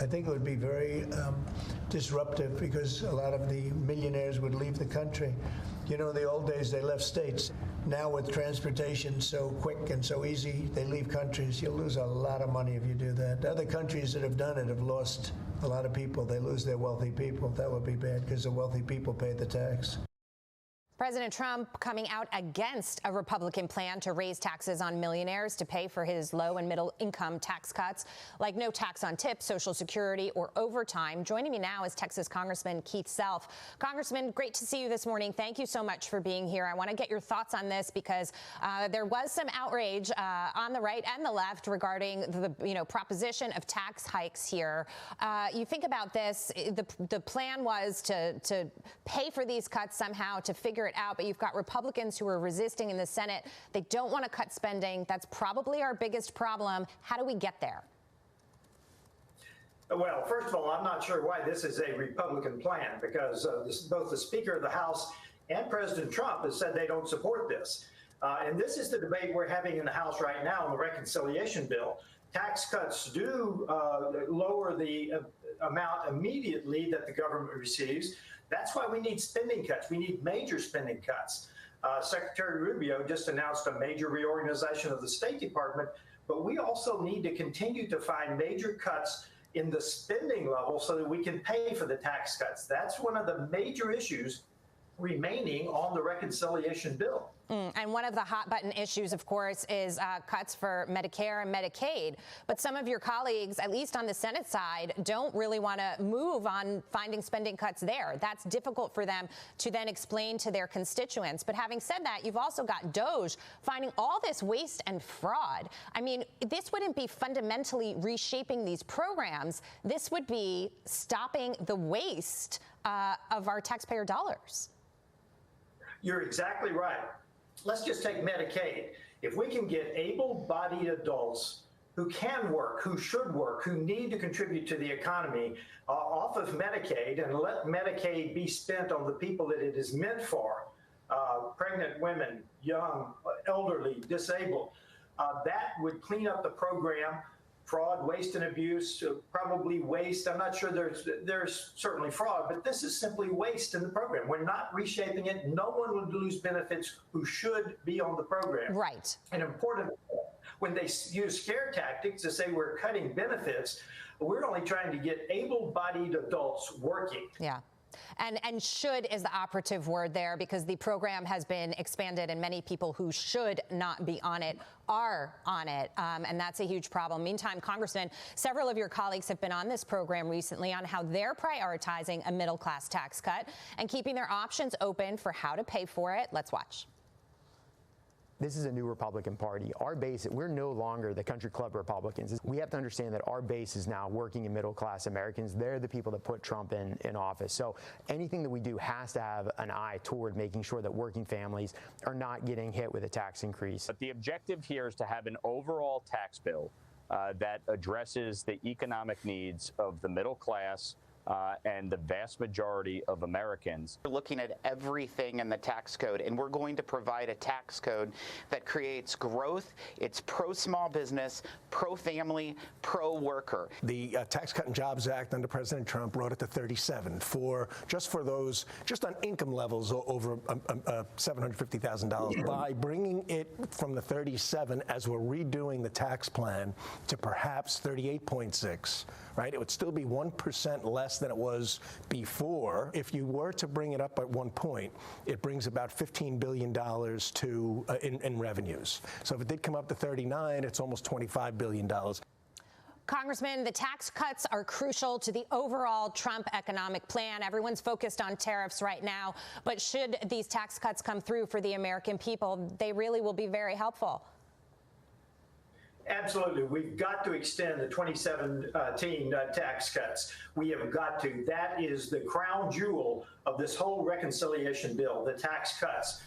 I think it would be very disruptive because a lot of the millionaires would leave the country. You know, in the old days, they left states. Now with transportation so quick and so easy, they leave countries. You'll lose a lot of money if you do that. Other countries that have done it have lost a lot of people. They lose their wealthy people. That would be bad because the wealthy people pay the tax. President Trump coming out against a Republican plan to raise taxes on millionaires to pay for his low and middle income tax cuts, like no tax on tips, Social Security, or overtime. Joining me now is Texas Congressman Keith Self. Congressman, great to see you this morning. Thank you so much for being here. I want to get your thoughts on this because there was some outrage on the right and the left regarding the proposition of tax hikes here. You think about this, the plan was to pay for these cuts somehow, to figure it out, but you've got Republicans who are resisting in the Senate. They don't want to cut spending. That's probably our biggest problem. How do we get there? Well, first of all, I'm not sure why this is a Republican plan because both the Speaker of the House and President Trump has said they don't support this. And this is the debate we're having in the House right now on the reconciliation bill. Tax cuts do lower the amount immediately that the government receives. That's why we need spending cuts. We need major spending cuts. Secretary Rubio just announced a major reorganization of the State Department, but we also need to continue to find major cuts in the spending level so that we can pay for the tax cuts. That's one of the major issues remaining on the reconciliation bill. And one of the hot button issues, of course, is cuts for Medicare and Medicaid. But some of your colleagues, at least on the Senate side, don't really want to move on finding spending cuts there. That's difficult for them to then explain to their constituents. But having said that, you've also got DOJ finding all this waste and fraud. I mean, this wouldn't be fundamentally reshaping these programs. This would be stopping the waste of our taxpayer dollars. You're exactly right. Let's just take Medicaid. If we can get able-bodied adults who can work, who should work, who need to contribute to the economy off of Medicaid and let Medicaid be spent on the people that it is meant for, pregnant women, young, elderly, disabled, that would clean up the program. Fraud, waste, and abuse, probably waste. I'm not sure there's certainly fraud, but this is simply waste in the program. We're not reshaping it. No one would lose benefits who should be on the program. Right. And important, when they use scare tactics to say we're cutting benefits, we're only trying to get able-bodied adults working. Yeah. And should is the operative word there because the program has been expanded and many people who should not be on it are on it. And that's a huge problem. Meantime, Congressman, several of your colleagues have been on this program recently on how they're prioritizing a middle class tax cut and keeping their options open for how to pay for it. Let's watch. This is a new Republican Party. Our base, we're no longer the country club Republicans. We have to understand that our base is now working and middle class Americans. They're the people that put Trump in office. So anything that we do has to have an eye toward making sure that working families are not getting hit with a tax increase. But the objective here is to have an overall tax bill that addresses the economic needs of the middle class and the vast majority of Americans. We're looking at everything in the tax code, and we're going to provide a tax code that creates growth. It's pro-small business, pro-family, pro-worker. The Tax Cut and Jobs Act under President Trump brought it to 37 for those on income levels over $750,000. By bringing it from the 37 as we're redoing the tax plan to perhaps 38.6, right? It would still be 1% less than it was before. If you were to bring it up at one point, it brings about $15 billion in revenues. So if it did come up to 39, it's almost $25 billion. Congressman, the tax cuts are crucial to the overall Trump economic plan. Everyone's focused on tariffs right now, but should these tax cuts come through for the American people, they really will be very helpful. Absolutely. We've got to extend the 2017 tax cuts. We have got to. That is the crown jewel of this whole reconciliation bill, the tax cuts.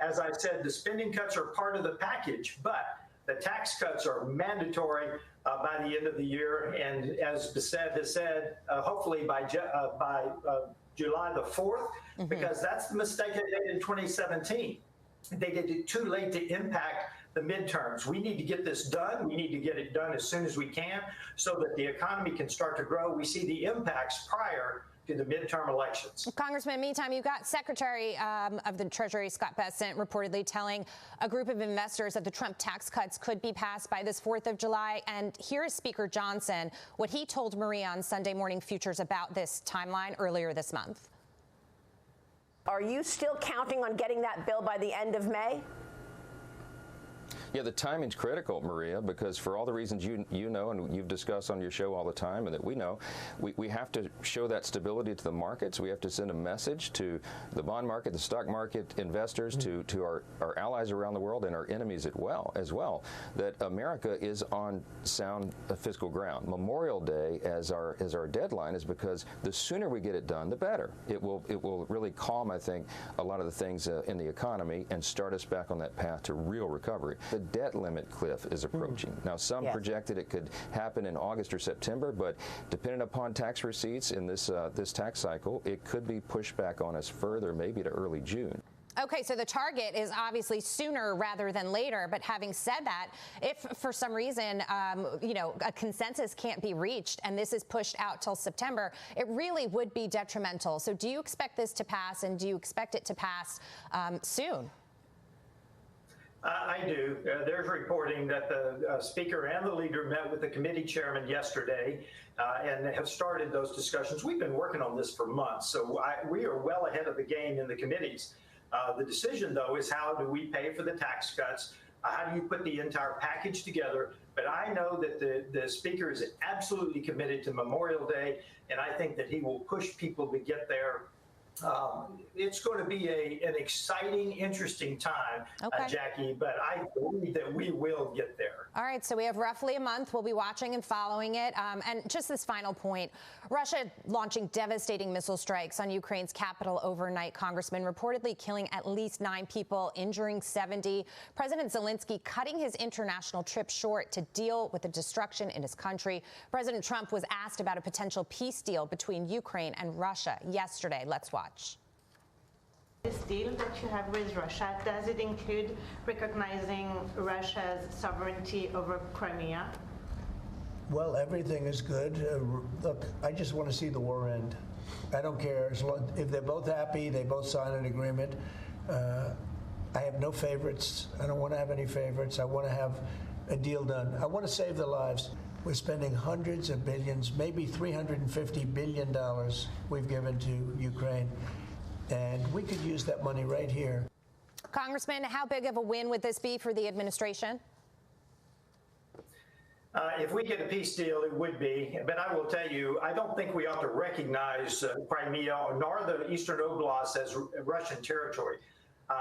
As I said, the spending cuts are part of the package, but the tax cuts are mandatory by the end of the year. And as Bissett has said, hopefully by July the 4th, because that's the mistake they did in 2017. They did it too late to impact the midterms. We need to get this done. We need to get it done as soon as we can so that the economy can start to grow. We see the impacts prior to the midterm elections. Congressman, meantime, you've got Secretary of the Treasury Scott Bessent reportedly telling a group of investors that the Trump tax cuts could be passed by this 4th of July. And here is Speaker Johnson, what he told Maria on Sunday Morning Futures about this timeline earlier this month. Are you still counting on getting that bill by the end of May? Yeah, the timing's critical, Maria, because for all the reasons you know and you've discussed on your show all the time and that we know, we have to show that stability to the markets. We have to send a message to the bond market, the stock market investors, to our allies around the world and our enemies as well, that America is on sound fiscal ground. Memorial Day as our deadline is because the sooner we get it done, the better. It will really calm, I think, a lot of the things in the economy and start us back on that path to real recovery. The debt limit cliff is approaching. Now, some projected it could happen in August or September, but depending upon tax receipts in this tax cycle, it could be pushed back on us further, maybe to early June. Okay, so the target is obviously sooner rather than later. But having said that, if for some reason, a consensus can't be reached and this is pushed out till September, it really would be detrimental. So do you expect this to pass, and do you expect it to pass soon? I do. There's reporting that the Speaker and the leader met with the committee chairman yesterday and have started those discussions. We've been working on this for months, so we are well ahead of the game in the committees. The decision, though, is how do we pay for the tax cuts? How do you put the entire package together? But I know that the Speaker is absolutely committed to Memorial Day, and I think that he will push people to get there. It's going to be an exciting, interesting time, Jackie, but I believe that we will get there. All right, so we have roughly a month. We'll be watching and following it. And just this final point, Russia launching devastating missile strikes on Ukraine's capital overnight, Congressman, reportedly killing at least 9 people, injuring 70. President Zelensky cutting his international trip short to deal with the destruction in his country. President Trump was asked about a potential peace deal between Ukraine and Russia yesterday. Let's watch. This deal that you have with Russia, does it include recognizing Russia's sovereignty over Crimea? Well, everything is good. Look, I just want to see the war end. I don't care. If they're both happy, they both sign an agreement. I have no favorites. I don't want to have any favorites. I want to have a deal done. I want to save the lives. We're spending hundreds of billions, maybe $350 billion we've given to Ukraine. And we could use that money right here. Congressman, how big of a win would this be for the administration? If we get a peace deal, it would be. But I will tell you, I don't think we ought to recognize Crimea nor the Eastern Oblast as Russian territory.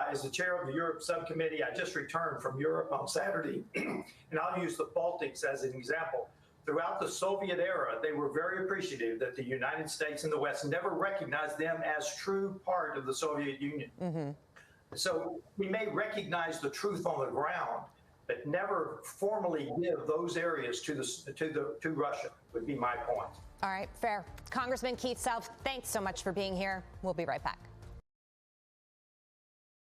As the chair of the Europe subcommittee, I just returned from Europe on Saturday, and I'll use the Baltics as an example. Throughout the Soviet era, they were very appreciative that the United States and the West never recognized them as true part of the Soviet Union. So we may recognize the truth on the ground, but never formally give those areas to Russia, would be my point. All right, fair. Congressman Keith Self, thanks so much for being here. We'll be right back.